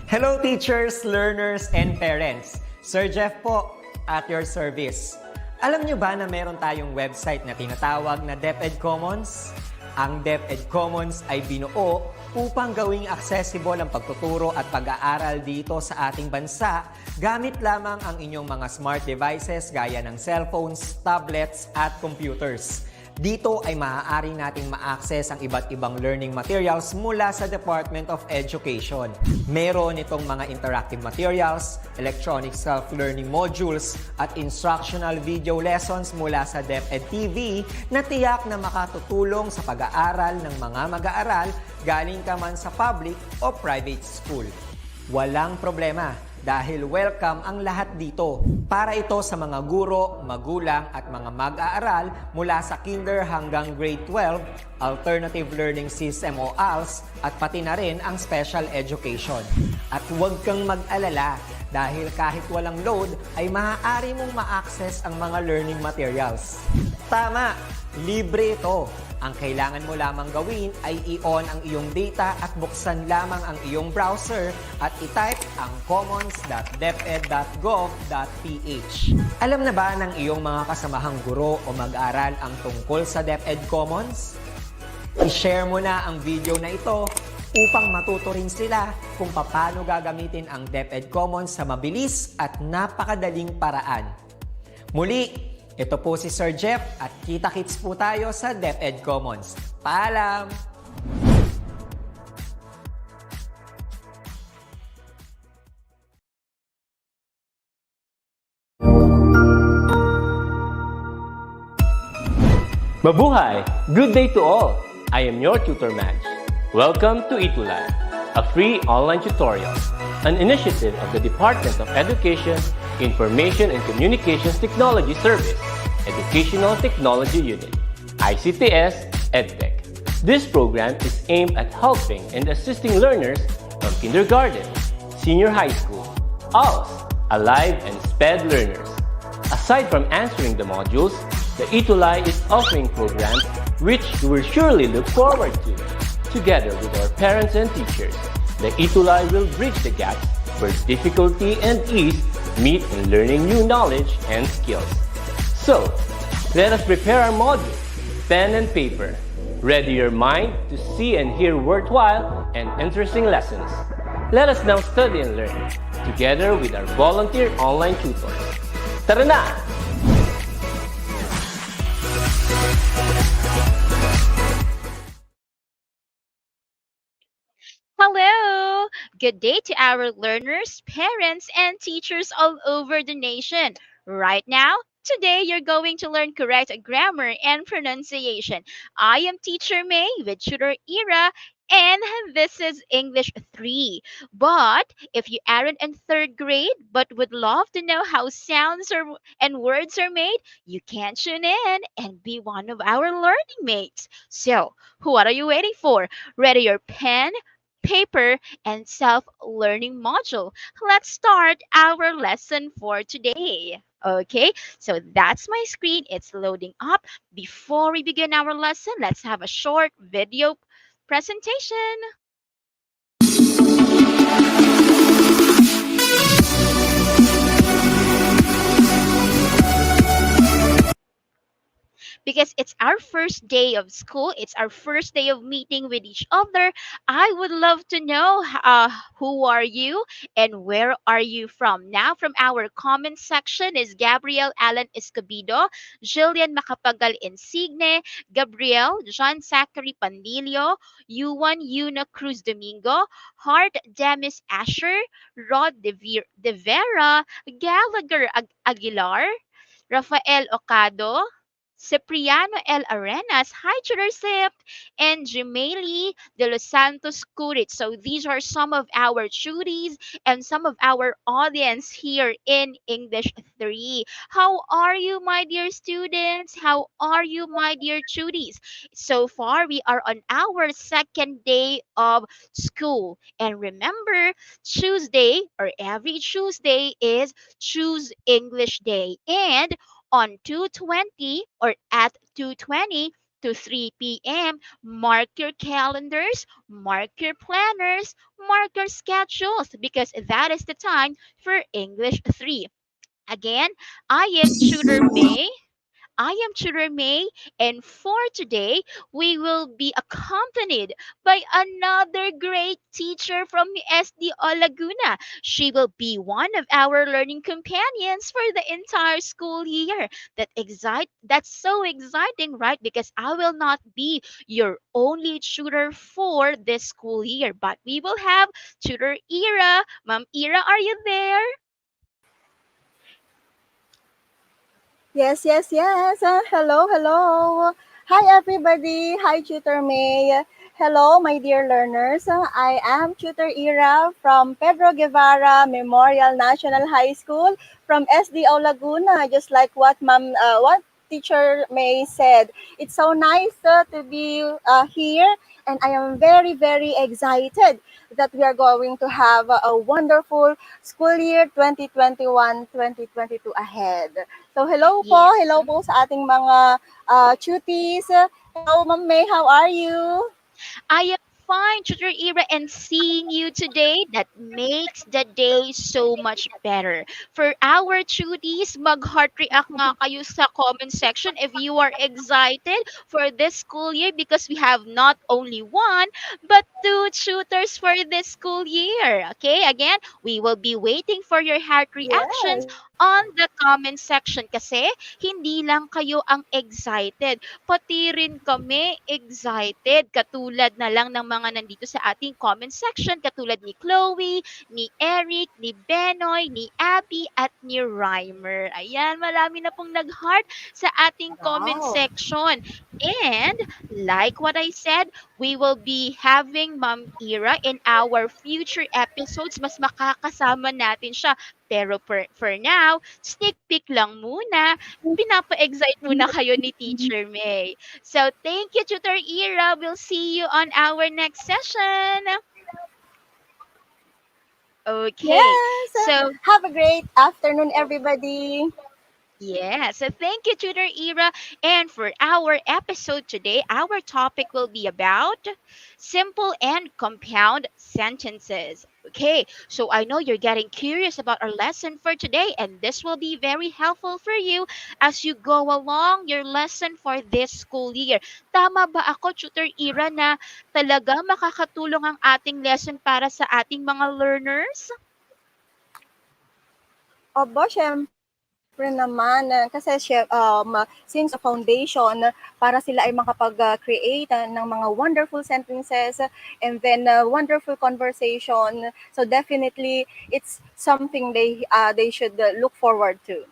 Hello teachers, learners, and parents. Sir Jeff po, at your service. Alam nyo ba na meron tayong website na tinatawag na DepEd Commons? Ang DepEd Commons ay binuo upang gawing accessible ang pagtuturo at pag-aaral dito sa ating bansa gamit lamang ang inyong mga smart devices gaya ng cellphones, tablets, at computers. Dito ay maaari nating ma-access ang iba't ibang learning materials mula sa Department of Education. Meron itong mga interactive materials, electronic self-learning modules, at instructional video lessons mula sa DepEd TV na tiyak na makatutulong sa pag-aaral ng mga mag-aaral galing ka man sa public o private school. Walang problema dahil welcome ang lahat dito. Para ito sa mga guro, magulang at mga mag-aaral mula sa kinder hanggang grade 12, alternative learning system o ALS, at pati na rin ang special education. At huwag kang mag-alala dahil kahit walang load ay maaari mong ma-access ang mga learning materials. Tama! Libre ito. Ang kailangan mo lamang gawin ay i-on ang iyong data at buksan lamang ang iyong browser at i-type ang commons.deped.gov.ph. Alam na ba ng iyong mga kasamahang guro o mag-aral ang tungkol sa DepEd Commons? I-share mo na ang video na ito upang matuto rin sila kung paano gagamitin ang DepEd Commons sa mabilis at napakadaling paraan. Muli, ito po si Sir Jeff at kita-kits po tayo sa DepEd Commons. Paalam! Mabuhay! Good day to all! I am your tutor Madge. Welcome to ETULay, a free online tutorial, an initiative of the Department of Education, Information and Communications Technology Service, Educational Technology Unit, ICTS EdTech. This program is aimed at helping and assisting learners from kindergarten, senior high school, ALS, Alive, and SPED learners. Aside from answering the modules, the ETULay is offering programs which you will surely look forward to. Together with our parents and teachers, the ETULay will bridge the gaps where difficulty and ease meet in learning new knowledge and skills. So, let us prepare our module, pen and paper. Ready your mind to see and hear worthwhile and interesting lessons. Let us now study and learn, together with our volunteer online tutors. Tara na! Hello! Good day to our learners, parents, and teachers all over the nation. Right now, today you're going to learn correct grammar and pronunciation. I am Teacher May with Tutor Era, and this is English 3. But if you aren't in 3rd grade but would love to know how sounds and words are made, you can tune in and be one of our learning mates. So, what are you waiting for? Ready your pen, paper, and self-learning module. Let's start our lesson for today. Okay, so that's my screen. It's loading up. Before we begin our lesson, let's have a short video presentation. Because it's our first day of school, it's our first day of meeting with each other. I would love to know who are you and where are you from. Now, from our comment section is Gabriel Alan Escobedo, Jillian Macapagal Insigne, Gabriel John Zachary Pandilio, Yuan Yuna Cruz Domingo, Hart Demis Asher, Rod De Vera, Gallagher Aguilar, Rafael Ocado, Cipriano L. Arenas, hi Sip, and Jemeli de los Santos Curit. So these are some of our tuties and some of our audience here in English 3. How are you, my dear students? How are you, my dear tuties? So far, we are on our second day of school. And remember, Tuesday or every Tuesday is Choose English Day. And on 220 or at 220, to 3 p.m. Mark your calendars, mark your planners, mark your schedules because that is the time for English 3. Again, I am Tutor May. I am Tutor May, and for today, we will be accompanied by another great teacher from SDO Laguna. She will be one of our learning companions for the entire school year. That's so exciting, right? Because I will not be your only tutor for this school year, but we will have Tutor Ira. Ma'am Ira, are you there? Yes, yes, yes. Hello, hello. Hi, everybody. Hi, Tutor May. Hello, my dear learners. I am Tutor Ira from Pedro Guevara Memorial National High School from SDO Laguna. Just like what Teacher May said. It's so nice to be here, and I am very, very excited that we are going to have a wonderful school year 2021-2022 ahead. So Yes. hello po sa ating mga cuties. Hello Ma'am May, how are you? I am fine, Tutor Ira, and seeing you today, that makes the day so much better. For our cuties, mag-heart react nga kayo sa comment section if you are excited for this school year because we have not only one, but two tutors for this school year. Okay, again, we will be waiting for your heart reactions Yes. on the comment section kasi hindi lang kayo ang excited, pati rin kami excited. Katulad na lang ng mga nandito sa ating comment section, katulad ni Chloe, ni Eric, ni Benoy, ni Abby, at ni Rhymer. Ayan, marami na pong nag-heart sa ating comment Wow. section. And like what I said, we will be having Ma'am Ira in our future episodes. Mas makakasama natin siya. Pero for now, sneak peek lang muna, pinapa-excite muna kayo ni Teacher May. So, thank you, Tutor Ira. We'll see you on our next session. Okay. Yes. So, Have a great afternoon everybody. yeah, so thank you, Tutor Ira. And for our episode today, our topic will be about simple and compound sentences. Okay, so I know you're getting curious about our lesson for today, and this will be very helpful for you as you go along your lesson for this school year. Tama ba ako, Tutor Ira, na talaga makakatulong ang ating lesson para sa ating mga learners? Obo, syempre naman. Kasi since foundation para sila ay makapag-create ng mga wonderful sentences and then wonderful conversation. So definitely, it's something they should look forward to.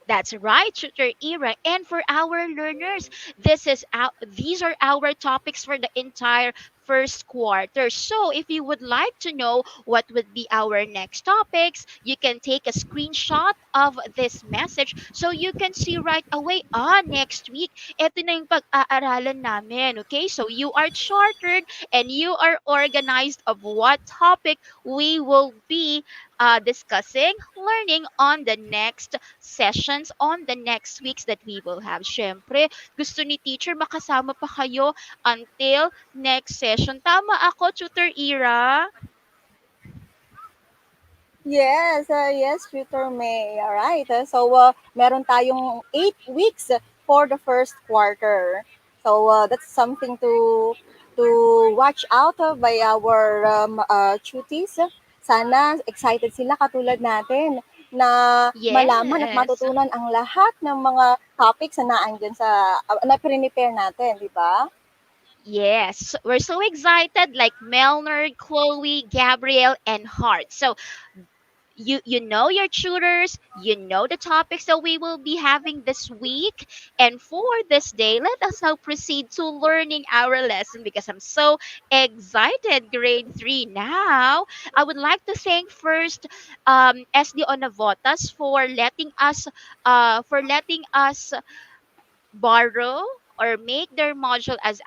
That's right, Tutor Ira. And for our learners, these are our topics for the entire first quarter. So if you would like to know what would be our next topics, you can take a screenshot of this message so you can see right away, next week, ito na yung pag-aaralan namin. Okay? So you are chartered and you are organized of what topic we will be discussing, learning on the next sessions on the next weeks that we will have. Syempre, gusto ni teacher makasama pa kayo until next session. Tama ako, Tutor Ira? Yes, Tutor May. All right. So, meron tayong 8 weeks for the first quarter. So, that's something to watch out by our cuties. Sana excited sila katulad natin na malaman at Yes. matutunan ang lahat ng mga topics na naandyan na prepare natin, di ba? Yes, we're so excited like Melner, Chloe, Gabriel, and Hart. So you know your tutors, you know the topics that we will be having this week. And for this day, let us now proceed to learning our lesson because I'm so excited. Grade 3 now. I would like to thank first SD Onavotas for letting us borrow or make their module as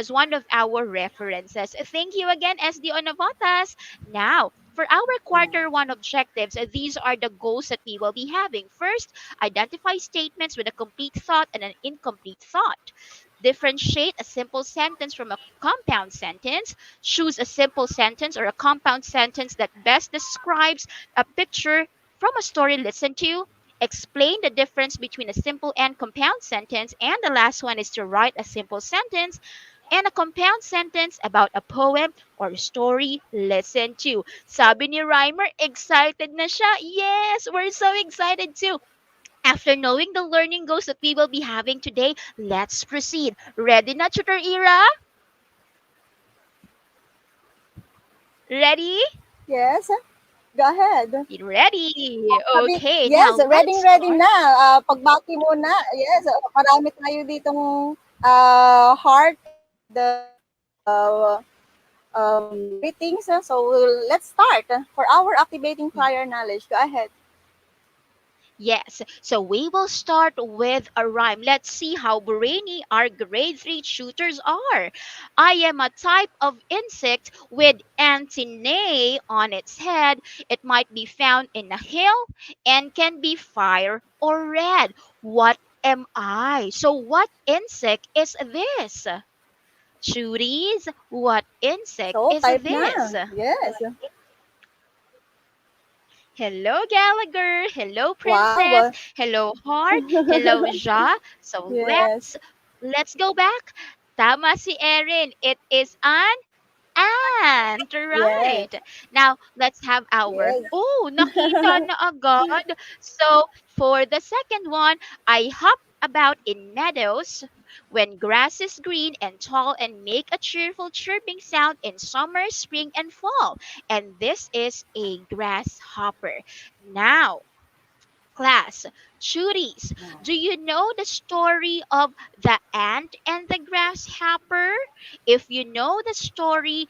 one of our references. Thank you again, SD Onavotas. Now, For our Yeah. quarter one objectives, these are the goals that we will be having. First, identify statements with a complete thought and an incomplete thought. Differentiate a simple sentence from a compound sentence. Choose a simple sentence or a compound sentence that best describes a picture from a story listened to. Explain the difference between a simple and compound sentence. And the last one is to write a simple sentence and a compound sentence about a poem or story listened to. Sabi ni Rhymer, excited na siya. Yes, we're so excited too. After knowing the learning goals that we will be having today, let's proceed. Ready na, Tutor Ira? Ready? Yes. Go ahead. Ready. Sabi, Okay, yes, now ready, let's ready start. na. Pagbati muna. Yes, marami tayo ditong heart and greetings. So let's start for our activating prior knowledge. Go ahead. Yes, so we will start with a rhyme. Let's see how brainy our grade 3 shooters are. I am a type of insect with antennae on its head. It might be found in a hill and can be fire or red. What am I? So, what insect is this? Shooties, what insect So is type this? na. Yes. Hello, Gallagher. Hello, Princess. Wow. Hello, Heart. Hello, Ja. So Yes. let's go back. Tama si Erin. It is an ant. Yes. Right. Now, let's have our, Yes. oh, nakita na agad. So, for the second one, I hop about in meadows when grass is green and tall and make a cheerful chirping sound in summer, spring, and fall. And this is a grasshopper. Now, class, Churis, do you know the story of the ant and the grasshopper? If you know the story,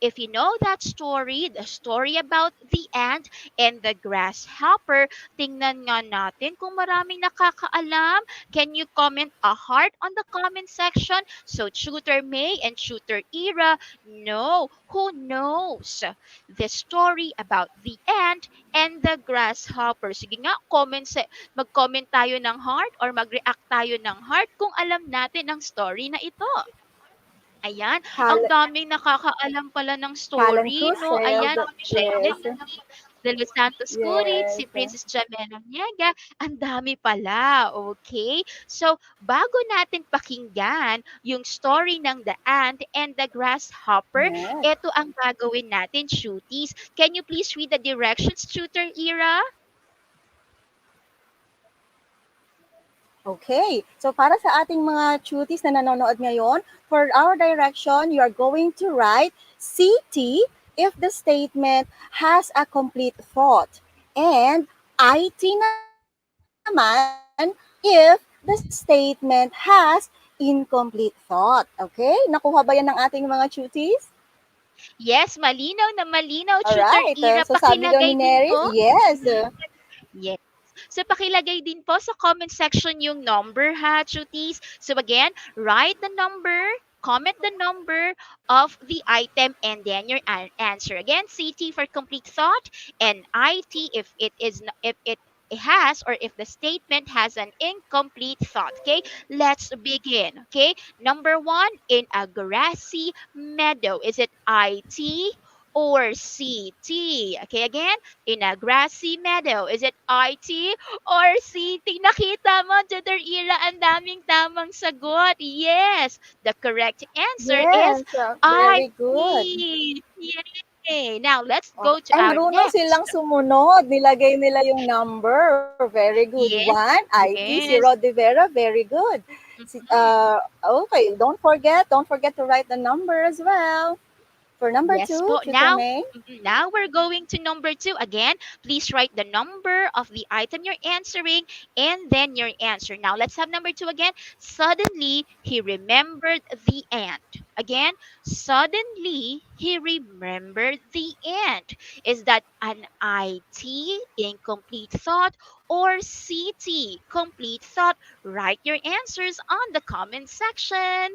if you know that story, the story about the ant and the grasshopper, tingnan nga natin kung maraming nakakaalam. Can you comment a heart on the comment section? So Tutor May and Tutor Ira know. Who knows the story about the ant and the grasshopper? Sige nga, mag-comment tayo ng heart or mag-react tayo ng heart kung alam natin ang story na ito. Ayan, ang Tal- daming nakakaalam pala ng talent story, no? crusade. Ayan, Jenny Yes. de Los Santos Curit, Yes. si Princess Jamela Niega, ang dami pala, okay? So, bago natin pakinggan yung story ng The Ant and the Grasshopper, Yes. ito ang gagawin natin, shooties. Can you please read the directions, Tutor Ira? Okay. So para sa ating mga cuties na nanonood ngayon, for our direction, you are going to write CT if the statement has a complete thought and IT naman if the statement has incomplete thought. Okay? Nakuha ba yan ng ating mga cuties? Yes, malinaw na malinaw, Tutor Alright. Ira. So sabi daw ni Pakilagay din Neris, po. yes. Yes. So, pakilagay din po sa comment section yung number, ha, cuties. So, again, write the number, comment the number of the item, and then your answer. Again, CT for complete thought, and IT if it is, if it has or if the statement has an incomplete thought. Okay, let's begin. Okay, number one, in a grassy meadow. Is it IT or CT? Okay, again, in a grassy meadow. Is it IT or city? Nakita mo, Tutor Ira, ang daming tamang sagot. Yes, the correct answer is Yes. Very good. IT. Yay! Now, let's Oh, go to ay, our marunong next. silang sumunod. Nilagay nila yung number. Very good. Yes, One, IT, si yes. Rod Rivera. Very good. Mhm. Okay, don't forget to write the number as well. For number Yes two, po. Tutor May. Now we're going to number two. Again, please write the number of the item you're answering and then your answer. Now let's have number two again. Suddenly, he remembered the ant. Again, suddenly, he remembered the ant. Is that an IT, incomplete thought, or CT, complete thought? Write your answers on the comment section.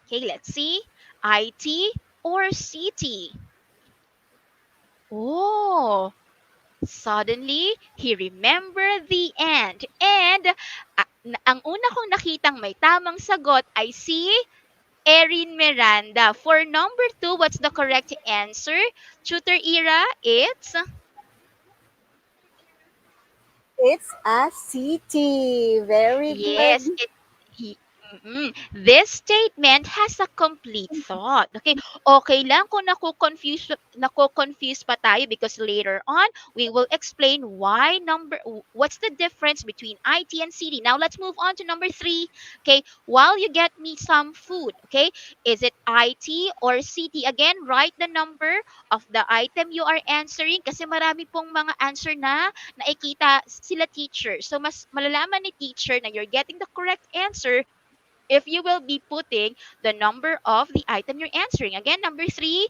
Okay, let's see. IT or CT? Oh, suddenly, he remembered the end. And ang una kong nakitang may tamang sagot ay si Erin Miranda. For number two, what's the correct answer? Tutor Ira, it's It's a city. Very yes, good. he- this statement has a complete thought. Okay, okay lang kung nako-confuse pa tayo because later on we will explain what's the difference between IT and CD. Now let's move on to number 3. Okay, while you get me some food, okay? Is it IT or CD? Again, write the number of the item you are answering kasi marami pong mga answer na nakikita sila teacher. So, mas malalaman ni teacher na you're getting the correct answer if you will be putting the number of the item you're answering. Again, number 3,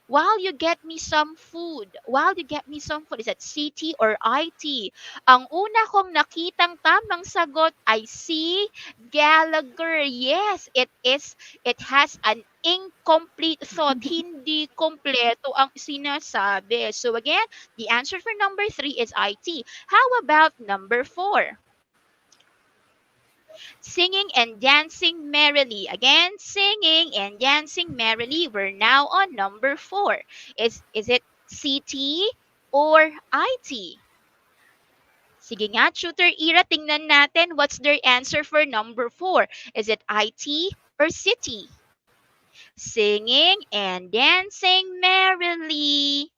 while you get me some food. While you get me some food, is that CT or IT? Ang una kong nakitang tamang sagot ay C. Gallagher. Yes, it is. It has an incomplete thought. Hindi kompleto ang sinasabi. So again, the answer for number 3 is IT. How about number 4? Singing and dancing merrily. Again, singing and dancing merrily. We're now on number 4. Is it CT or IT? Sige nga, Tutor Ira, tingnan natin what's their answer for number 4. Is it IT or city? Singing and dancing merrily.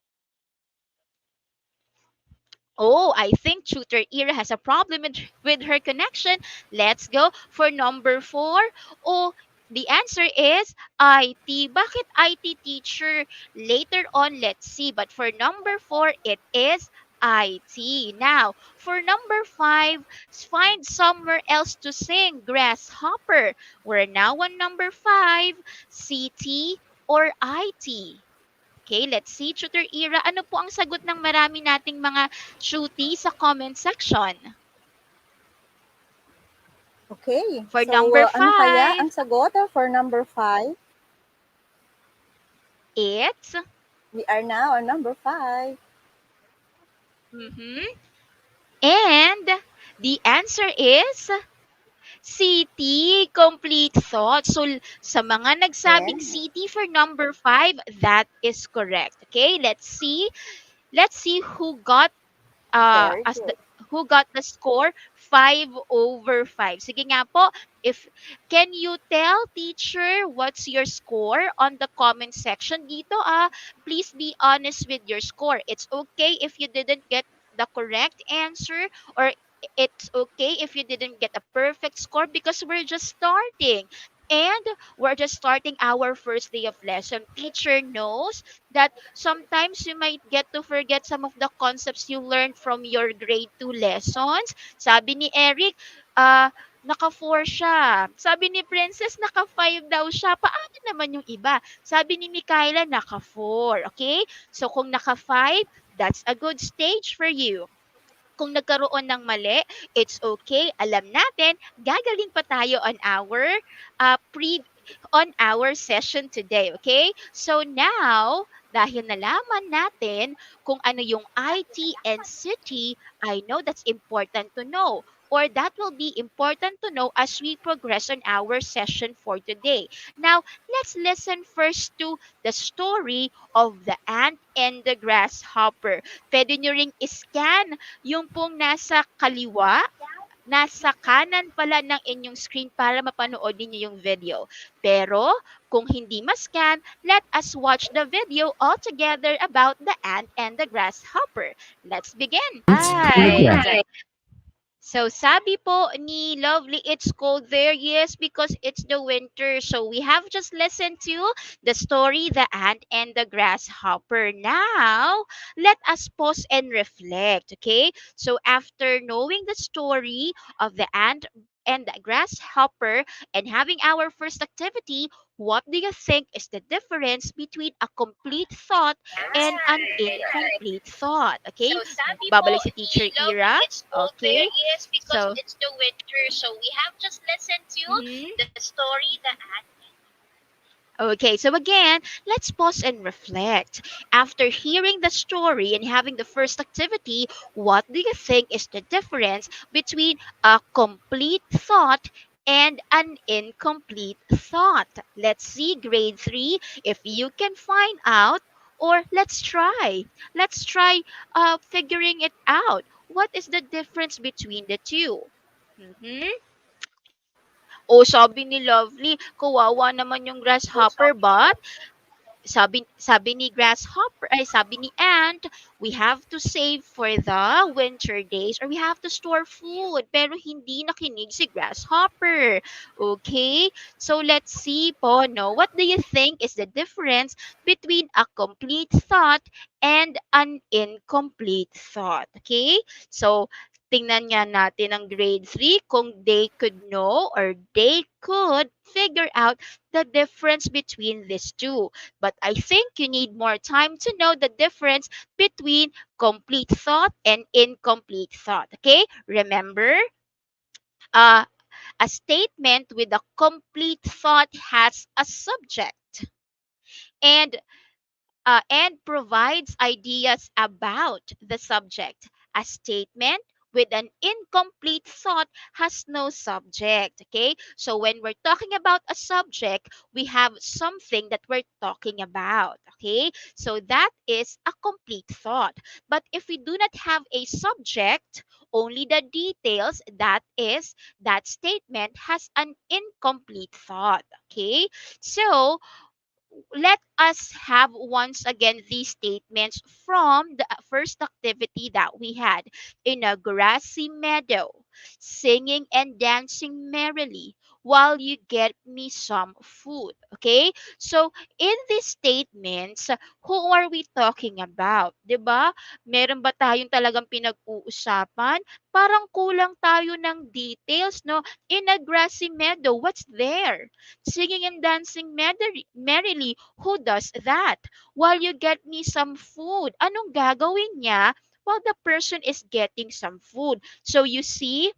Oh, I think Tutor Ira has a problem with her connection. Let's go for number 4. Oh, the answer is IT. Bakit IT teacher? Later on, let's see. But for number 4, it is IT. Now, for number 5, find somewhere else to sing. Grasshopper. We're now on number 5. CT or IT? Okay, let's see, Tutor Ira. Ano po ang sagot ng marami nating mga shooty sa comment section? Okay. For So, number ano kaya 5, ang sagot for number 5? it's We are now on number 5. mhm. And the answer is city, complete thought. So, sa mga nagsabing Yes. city for number 5, that is correct. Okay, let's see. Let's see who got Very as the good. who got the score 5/5. Sige nga po, if can you tell teacher what's your score on the comment section dito? Please be honest with your score. It's okay if you didn't get the correct answer, or it's okay if you didn't get a perfect score because we're just starting. And we're just starting our first day of lesson. Teacher knows that sometimes you might get to forget some of the concepts you learned from your grade 2 lessons. Sabi ni Eric, naka-4 siya. Sabi ni Princess, naka-5 daw siya. Paano naman yung iba? Sabi ni Mikaela, naka-4. Okay? So kung naka-5, that's a good stage for you. Kung nagkaroon ng mali, it's okay. Alam natin, gagaling pa tayo on our session today, okay? So now, dahil nalaman natin kung ano yung IT and city, I know that's important to know, or that will be important to know as we progress on our session for today. Now, let's listen first to the story of the ant and the grasshopper. Pwede nyo ring iscan yung pong nasa kanan pala ng inyong screen para mapanood ninyo yung video. Pero kung hindi ma-scan, let us watch the video all together about the ant and the grasshopper. Let's begin. Right. So sabi po ni Lovely, it's cold there. Yes, because it's the winter. So we have just listened to the story, The Ant and the Grasshopper. Now, let us pause and reflect, okay? So after knowing the story of the ant and the grasshopper and having our first activity, what do you think is the difference between a complete thought and an incomplete thought? Okay? Babalik si Teacher Ira. Okay? So, mhm. Okay, so again, let's pause and reflect. After hearing the story and having the first activity, what do you think is the difference between a complete thought and an incomplete thought? Let's see, grade 3, if you can find out, or let's try. Let's try figuring it out. What is the difference between the two? Mhm. O sabi ni Lovely, kawawa naman yung grasshopper, but sabi ni grasshopper ay sabi ni ant, we have to save for the winter days or we have to store food, pero hindi nakinig si grasshopper. Okay, so let's see po, no, what do you think is the difference between a complete thought and an incomplete thought? Okay, so tingnan nga natin ang grade 3 kung they could know or they could figure out the difference between these two. But I think you need more time to know the difference between complete thought and incomplete thought. Okay? Remember, uh, a statement with a complete thought has a subject and and provides ideas about the subject. A statement with an incomplete thought has no subject. Okay, so when we're talking about a subject, we have something that we're talking about. Okay, so that is a complete thought. But if we do not have a subject, only the details, that is, that statement has an incomplete thought. Okay, so let us have once again these statements from the first activity that we had. In a grassy meadow, singing and dancing merrily while you get me some food. Okay? So, in these statements, who are we talking about? 'Di ba? Meron ba tayong talagang pinag-uusapan? Parang kulang tayo ng details, no? In a grassy meadow, what's there? Singing and dancing merrily. Who does that? While you get me some food. Anong gagawin niya while the person is getting some food? So you see,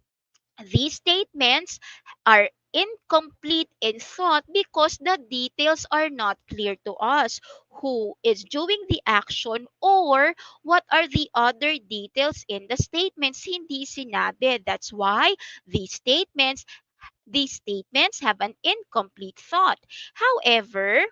these statements are incomplete in thought because the details are not clear to us. Who is doing the action or what are the other details in the statements? Hindi sinabi. That's why these statements these statements have an incomplete thought. However,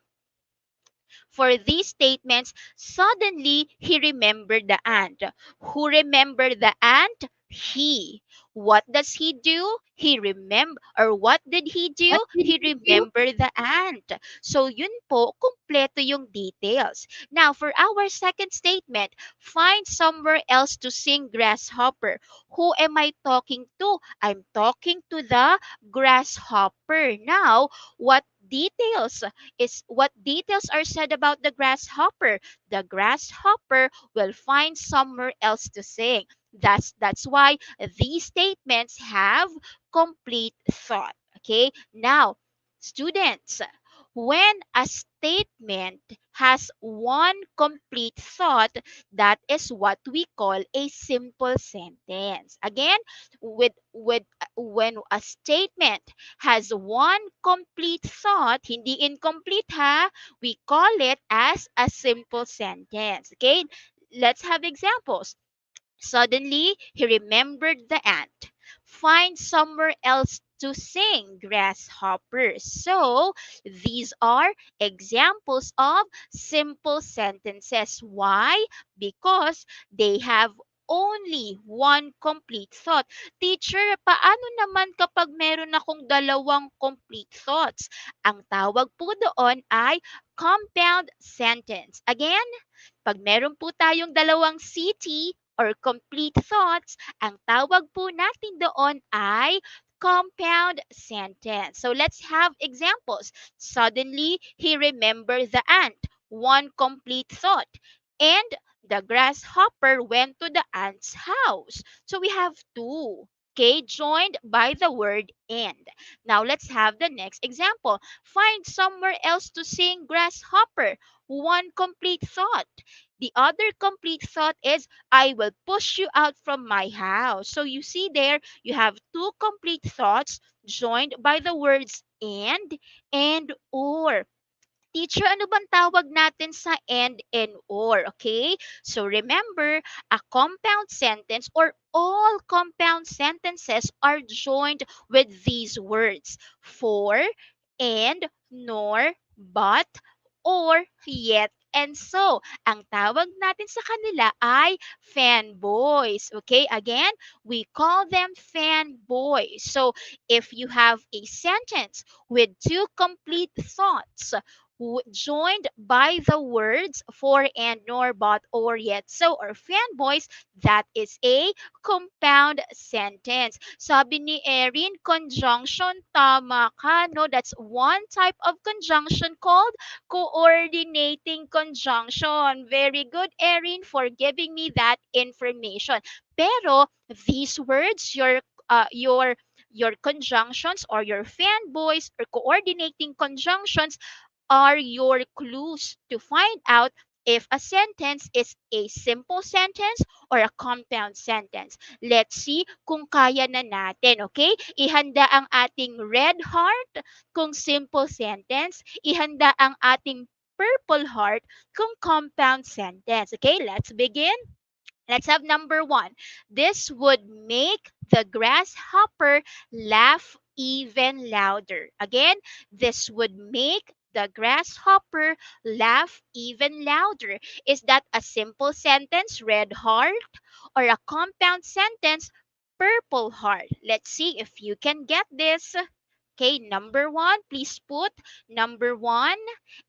for these statements, suddenly he remembered the ant. Who remembered the ant? He. What does he do? He remember, or what did he do? What did He he do? remembered the ant. So yun po, kumpleto yung details. Now, for our second statement, find somewhere else to sing grasshopper. Who am I talking to? I'm talking to the grasshopper. Now, what details are said about the grasshopper? The grasshopper will find somewhere else to sing. That's why these statements have complete thought. Okay? Now, students, when a statement has one complete thought, that is what we call a simple sentence. Again, with when a statement has one complete thought, hindi incomplete ha, we call it as a simple sentence. Okay? Let's have examples. Suddenly, he remembered the ant. Find somewhere else to sing, grasshoppers. So, these are examples of simple sentences. Why? Because they have only one complete thought. Teacher, paano naman kapag meron akong dalawang complete thoughts? Ang tawag po doon ay compound sentence. Again, pag meron po tayong dalawang city or complete thoughts, ang tawag po natin doon ay compound sentence. So let's have examples. Suddenly, he remembered the ant. One complete thought. And the grasshopper went to the ant's house. So we have two. Okay, joined by the word and. Now let's have the next example. Find somewhere else to sing grasshopper. One complete thought. The other complete thought is, I will push you out from my house. So you see there, you have two complete thoughts joined by the words and or. Teacher, ano bang tawag natin sa and or? Okay? So remember, a compound sentence or all compound sentences are joined with these words: for, and, nor, but, or, yet, and so. Ang tawag natin sa kanila ay fanboys. Okay? Again, we call them fanboys. So if you have a sentence with two complete thoughts, joined by the words for, and, nor, but, or, yet, so, or fanboys, that is a compound sentence. Sabi ni Erin, conjunction, tama ka, no? That's one type of conjunction called coordinating conjunction. Very good, Erin, for giving me that information. Pero these words, your conjunctions or your fanboys or coordinating conjunctions are your clues to find out if a sentence is a simple sentence or a compound sentence. Let's see kung kaya na natin, okay? Ihanda ang ating red heart kung simple sentence. Ihanda ang ating purple heart kung compound sentence. Okay, let's begin. Let's have number one. This would make the grasshopper laugh even louder. Again, this would make the grasshopper laugh even louder. Is that a simple sentence, red heart, or a compound sentence, purple heart? Let's see if you can get this. Okay, number one, please put number one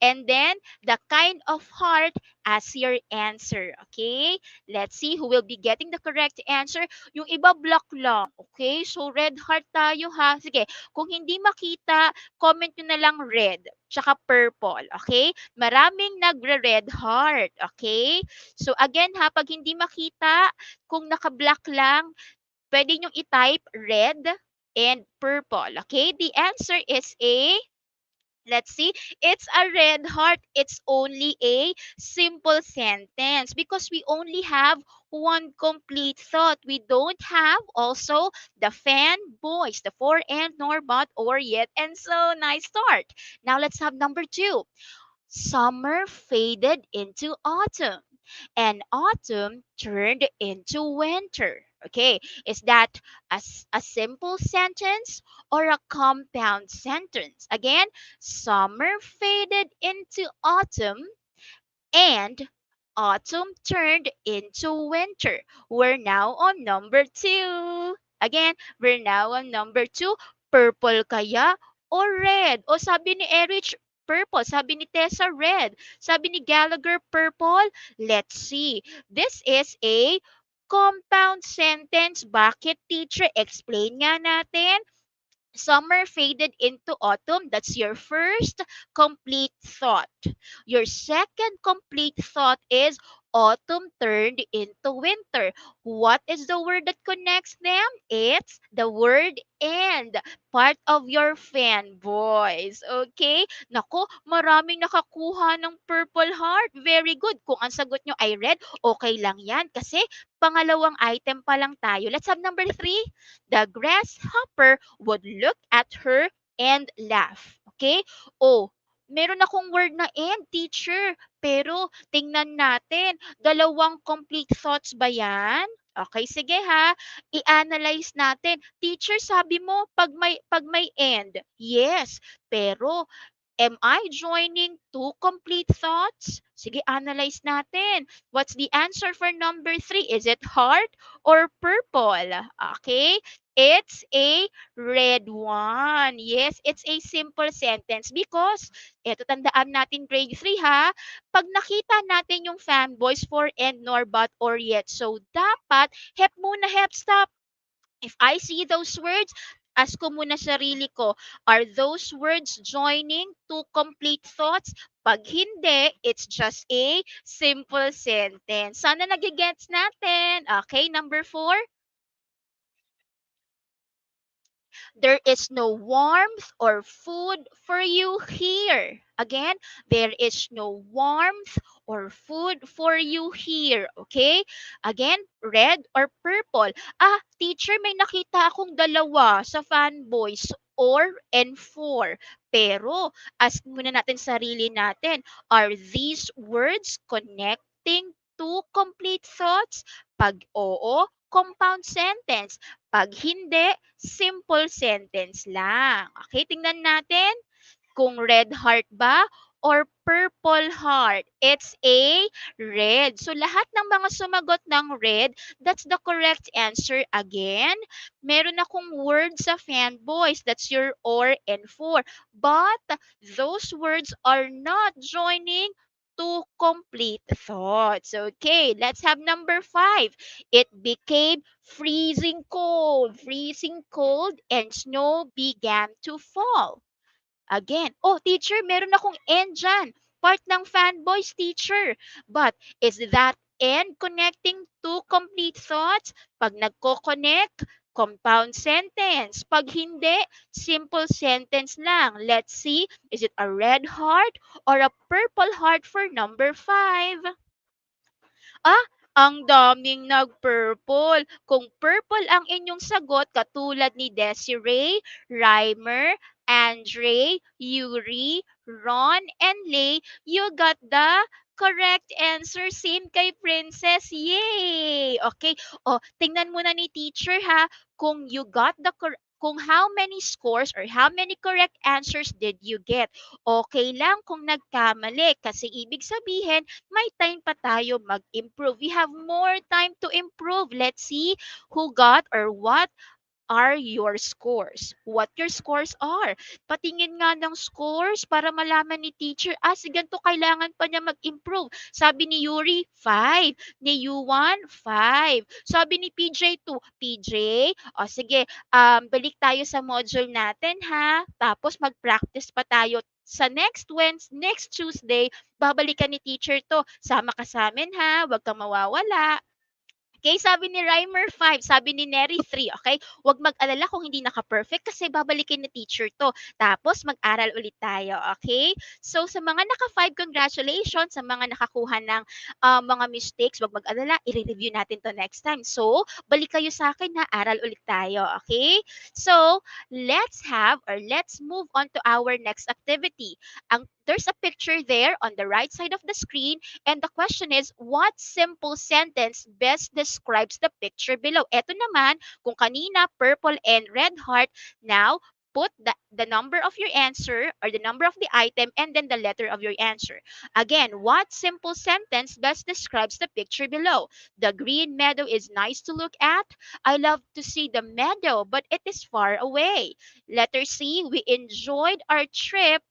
and then the kind of heart as your answer. Okay, let's see who will be getting the correct answer. Yung iba block lang. Okay, so red heart tayo ha. Sige, kung hindi makita, comment nyo na lang red tsaka purple. Okay, maraming nagre-red heart. Okay, so again ha, pag hindi makita, kung naka-black lang, pwede nyo i-type red and purple. Okay, the answer is A. Let's see. It's a red heart. It's only a simple sentence because we only have one complete thought. We don't have also the fan voice, the for, and, nor, but, or, yet, and so. Nice start. Now let's have number two. Summer faded into autumn and autumn turned into winter. Okay, is that a simple sentence or a compound sentence? Again, summer faded into autumn and autumn turned into winter. We're now on number two. Again, we're now on number two. Purple kaya o red? O sabi ni Erich, purple. Sabi ni Tessa, red. Sabi ni Gallagher, purple. Let's see. This is a compound sentence. Bakit, teacher? Explain nga natin. Summer faded into autumn. That's your first complete thought. Your second complete thought is autumn turned into winter. What is the word that connects them? It's the word and, part of your fanboys. Okay? Nako, maraming nakakuha ng purple heart. Very good. Kung ang sagot nyo ay red, okay lang yan. Kasi pangalawang item pa lang tayo. Let's have number three. The grasshopper would look at her and laugh. Okay? Oh, meron akong word na and, teacher. Pero tingnan natin, dalawang complete thoughts ba yan? Okay, sige ha. I-analyze natin. Teacher, sabi mo pag may and. Yes, pero am I joining two complete thoughts? Sige, analyze natin. What's the answer for number three? Is it heart or purple? Okay, it's a red one. Yes, it's a simple sentence because, eto tandaan natin grade 3 ha, pag nakita natin yung fanboys for, and, nor, but, or, yet, so dapat, hep muna, hep, stop. If I see those words, ask ko muna sarili ko, are those words joining two complete thoughts? Pag hindi, it's just a simple sentence. Sana nagigets natin. Okay, number 4. There is no warmth or food for you here. Again, there is no warmth or food for you here. Okay? Again, red or purple. Ah, teacher, may nakita akong dalawa sa fanboys or and for. Pero, ask muna natin sarili natin, are these words connecting to complete thoughts? Pag oo, compound sentence. Pag hindi, simple sentence lang. Okay, tingnan natin kung red heart ba or purple heart. It's a red. So lahat ng mga sumagot ng red, that's the correct answer again. Meron akong words sa fanboys, that's your or and for. But those words are not joining to complete thoughts. Okay, let's have number 5. It became freezing cold, and snow began to fall. Again, oh teacher, meron akong N dyan. Part ng fanboys, teacher. But is that N connecting to complete thoughts? Pag nagko-connect, compound sentence. Pag hindi, simple sentence lang. Let's see, is it a red heart or a purple heart for number 5? Ah, ang daming nag-purple. Kung purple ang inyong sagot, katulad ni Desiree, Reimer, Andre, Yuri, Ron, and Lay, you got the correct answer. Same kay Princess. Yay! Okay. O, tingnan muna ni teacher ha, kung you got the kung how many scores or how many correct answers did you get. Okay lang kung nagkamali kasi ibig sabihin may time pa tayo mag-improve. We have more time to improve. Let's see who got or what are your scores? What your scores are? Patingin nga ng scores para malaman ni teacher, si ganito kailangan pa niya mag-improve. Sabi ni Yuri, 5. Ni Yuan, 5. Sabi ni PJ, 2. PJ, o sige, balik tayo sa module natin ha. Tapos mag-practice pa tayo sa next Tuesday, babalikan ni teacher to. Sama ka sa amin ha, huwag kang mawawala. Okay, sabi ni Reimer 5, sabi ni Neri 3, okay? Huwag mag-alala kung hindi naka-perfect kasi babalikin ni teacher to. Tapos mag-aral ulit tayo, okay? So sa mga naka-5, congratulations. Sa mga nakakuha ng mga mistakes, huwag mag-alala, i-review natin to next time. So, balik kayo sa akin na aral ulit tayo, okay? So, let's move on to our next activity. There's a picture there on the right side of the screen. And the question is, what simple sentence best describes the picture below? Ito naman, kung kanina, purple and red heart, now, put the number of your answer or the number of the item and then the letter of your answer. Again, what simple sentence best describes the picture below? The green meadow is nice to look at. I love to see the meadow, but it is far away. Letter C, we enjoyed our trip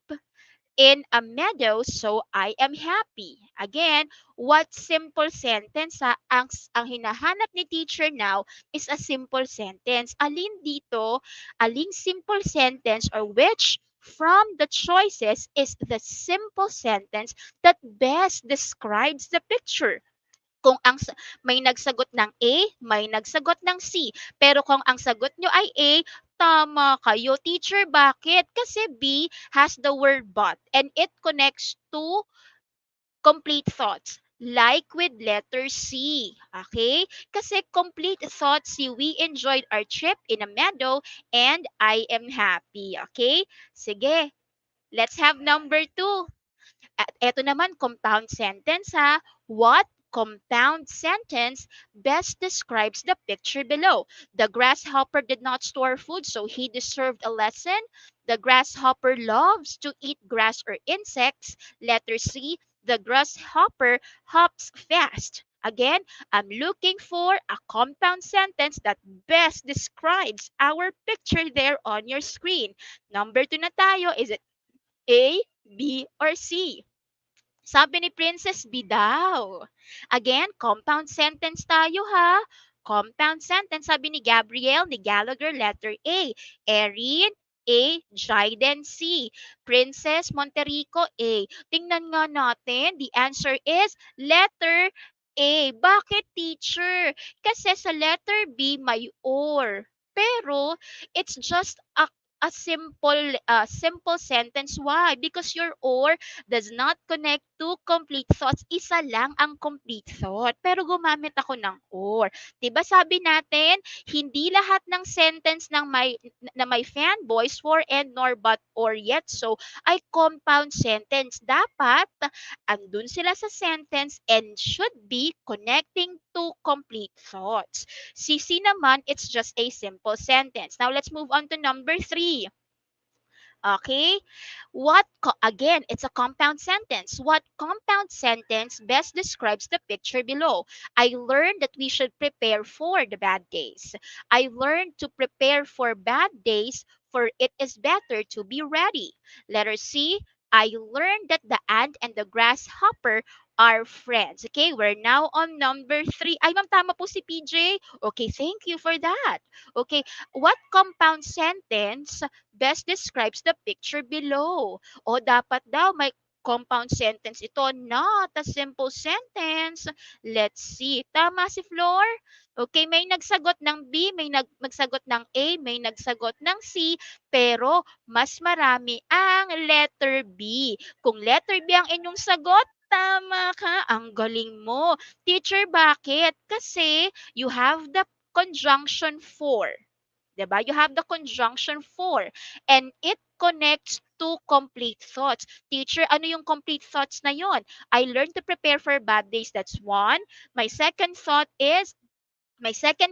in a meadow, so I am happy. Again, what simple sentence ang hinahanap ni teacher now is a simple sentence. Aling simple sentence or which from the choices is the simple sentence that best describes the picture? Kung may nagsagot ng A, may nagsagot ng C. Pero kung ang sagot nyo ay A, tama kayo, teacher. Bakit? Kasi B has the word but and it connects to complete thoughts. Like with letter C. Okay? Kasi complete thoughts, C, we enjoyed our trip in a meadow and I am happy. Okay? Sige. Let's have number 2. At eto naman, compound sentence ha. What compound sentence best describes the picture below? The grasshopper did not store food, so he deserved a lesson. The grasshopper loves to eat grass or insects. Letter C, the grasshopper hops fast. Again, I'm looking for a compound sentence that best describes our picture there on your screen. Number 2 na tayo. Is it A, B, or C? Sabi ni Princess B daw. Again, compound sentence tayo ha. Compound sentence, sabi ni Gabrielle, ni Gallagher, letter A. Erin, A. Jayden, C. Princess Monterico, A. Tingnan nga natin, the answer is letter A. Bakit, teacher? Kasi sa letter B may or. Pero it's just a simple sentence. Why? Because your or does not connect to complete thoughts. Isa lang ang complete thought. Pero gumamit ako ng or. 'Di ba sabi natin, hindi lahat ng sentence na may fanboys for and nor but or yet so ay compound sentence. Dapat andun sila sa sentence and should be connecting to complete thoughts. CC naman, it's just a simple sentence. Now let's move on to number 3. Okay? Again, it's a compound sentence. What compound sentence best describes the picture below? I learned that we should prepare for the bad days. I learned to prepare for bad days, for it is better to be ready. Letter C, I learned that the ant and the grasshopper are friends. Okay, we're now on number 3. Ay, ma'am, tama po si PJ. Okay, thank you for that. Okay, what compound sentence best describes the picture below? O dapat daw may compound sentence ito, not a simple sentence. Let's see. Tama si Flor? Okay, may nagsagot ng B, may nagsagot ng A, may nagsagot ng C, pero mas marami ang letter B. Kung letter B ang inyong sagot, tama ka. Ang galing mo. Teacher, bakit? Kasi you have the conjunction for. 'Di ba? You have the conjunction for and it connects to complete thoughts. Teacher, ano yung complete thoughts na yon? I learned to prepare for bad days. That's one. My second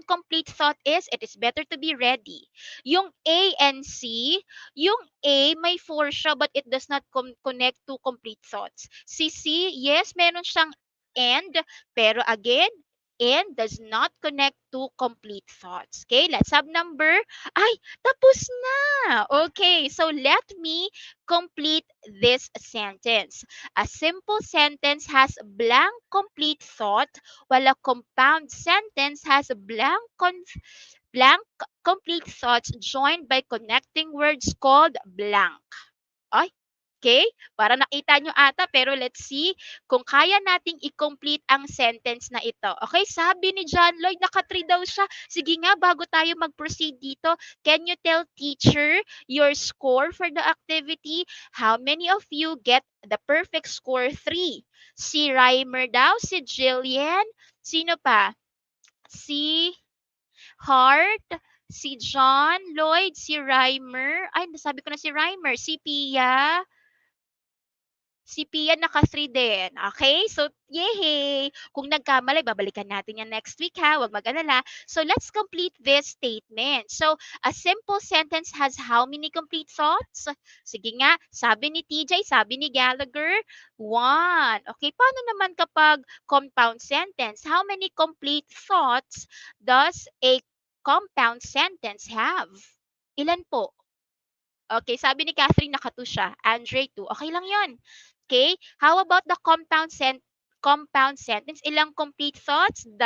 complete thought is it is better to be ready. Yung A and C, yung A may for siya but it does not connect to complete thoughts. Si C, yes, meron siyang and, pero again, and does not connect to complete thoughts. Okay, let's have number. Ay, tapos na. Okay, so let me complete this sentence. A simple sentence has blank complete thought while a compound sentence has blank complete thoughts joined by connecting words called blank. Ay, okay? Para nakita nyo ata, pero let's see kung kaya nating i-complete ang sentence na ito. Okay, sabi ni John Lloyd, naka-3 daw siya. Sige nga, bago tayo mag-proceed dito, can you tell teacher your score for the activity? How many of you get the perfect score 3? Si Reimer daw, si Jillian, sino pa? Si Heart, si John Lloyd, si Reimer, ay nasabi ko na si Reimer, si Pia, si Pia naka-3 din. Okay? So, yay! Kung nagkamali, babalikan natin yan next week ha. Huwag mag-alala. So, let's complete this statement. So, a simple sentence has how many complete thoughts? Sige nga, sabi ni TJ, sabi ni Gallagher, 1. Okay, paano naman kapag compound sentence? How many complete thoughts does a compound sentence have? Ilan po? Okay, sabi ni Catherine naka-2 siya. Andre 2. Okay lang 'yon. Okay? How about the compound sentence? Ilang complete thoughts? 2.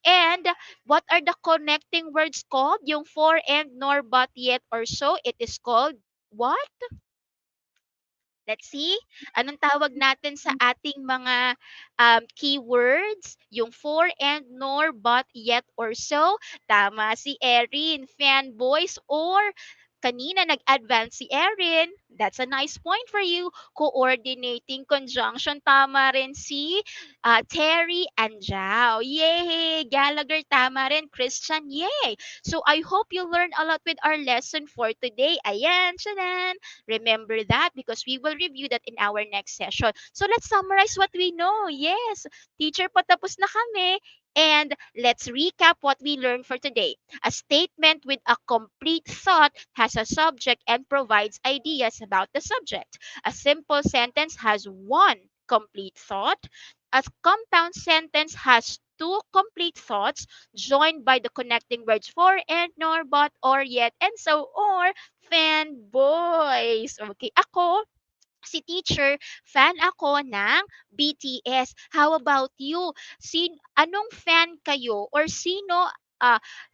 And what are the connecting words called? Yung for and nor but yet or so, it is called what? Let's see. Anong tawag natin sa ating mga keywords? Yung for and nor but yet or so. Tama si Erin. Fanboys or kanina nag-advance si Erin. That's a nice point for you. Coordinating conjunction. Tama rin si Terry and Jao. Yay! Gallagher, tama rin. Christian, yay! So I hope you learned a lot with our lesson for today. Ayan, shanan. Remember that because we will review that in our next session. So let's summarize what we know. Yes, teacher, patapos na kami. And let's recap what we learned for today. A statement with a complete thought has a subject and provides ideas about the subject. A simple sentence has one complete thought. A compound sentence has two complete thoughts joined by the connecting words for and nor but or yet and so or fanboys. Okay, ako si teacher, fan ako ng BTS. How about you? Anong fan kayo or sino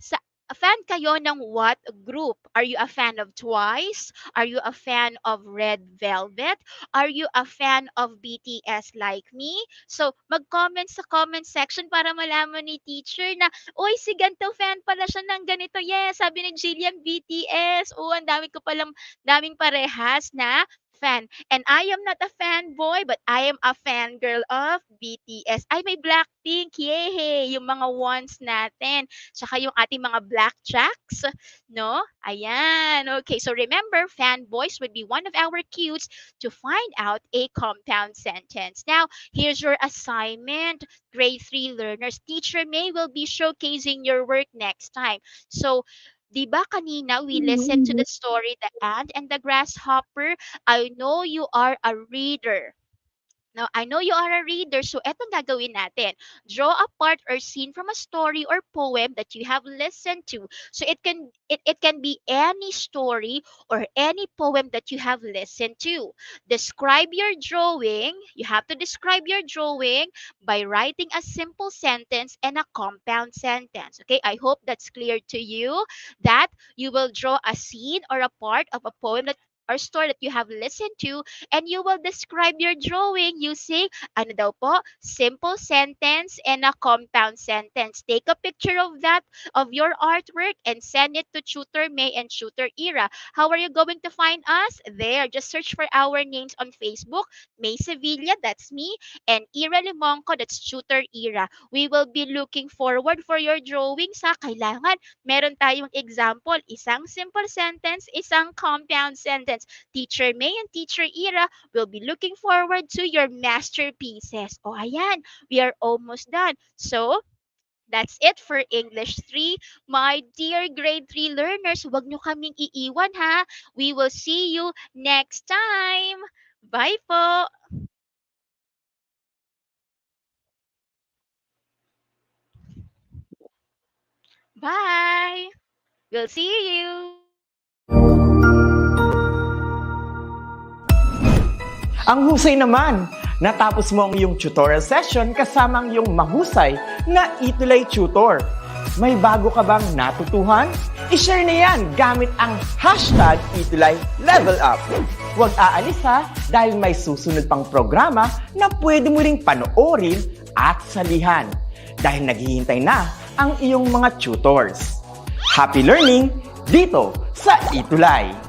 sa A fan kayo ng what group? Are you a fan of Twice? Are you a fan of Red Velvet? Are you a fan of BTS like me? So, mag-comment sa comment section para malaman ni teacher na, uy, si ganito fan pala siya ng ganito. Yes, sabi ni Jillian, BTS. Oh, ang dami ko palang, daming parehas na fan. And I am not a fanboy, but I am a fangirl of BTS. Ay, may Blackpink. Yay! Yung mga ones natin. Tsaka yung ating mga blackjacks, no? Ayan. Okay, so remember, fanboys would be one of our cues to find out a compound sentence. Now, here's your assignment. Grade 3 learners, Teacher May will be showcasing your work next time. So, di ba kanina we listened to the story, The Ant and the Grasshopper? I know you are a reader. Now, I know you are a reader, so etong gagawin natin. Draw a part or scene from a story or poem that you have listened to. So it can be any story or any poem that you have listened to. Describe your drawing. You have to describe your drawing by writing a simple sentence and a compound sentence. Okay, I hope that's clear to you that you will draw a scene or a part of a poem that or story that you have listened to, and you will describe your drawing using ano daw po, simple sentence and a compound sentence. Take a picture of that, of your artwork, and send it to Tutor May and Tutor Ira. How are you going to find us? There, just search for our names on Facebook. May Sevilla, that's me, and Ira Limonco, that's Tutor Ira. We will be looking forward for your drawings. Kailangan meron tayong example, isang simple sentence, isang compound sentence. Teacher May and Teacher Ira will be looking forward to your masterpieces. O ayan, we are almost done. So, that's it for English 3. My dear grade 3 learners, huwag nyo kaming iiwan ha. We will see you next time. Bye po! Bye! We'll see you! Ang husay naman! Natapos mo ang iyong tutorial session kasama ang iyong mahusay na ETULay tutor. May bago ka bang natutuhan? I-share na yan gamit ang hashtag #ETULayLevelUp. Huwag aalis ha dahil may susunod pang programa na pwede mo ring panoorin at salihan dahil naghihintay na ang iyong mga tutors. Happy learning dito sa ETULay!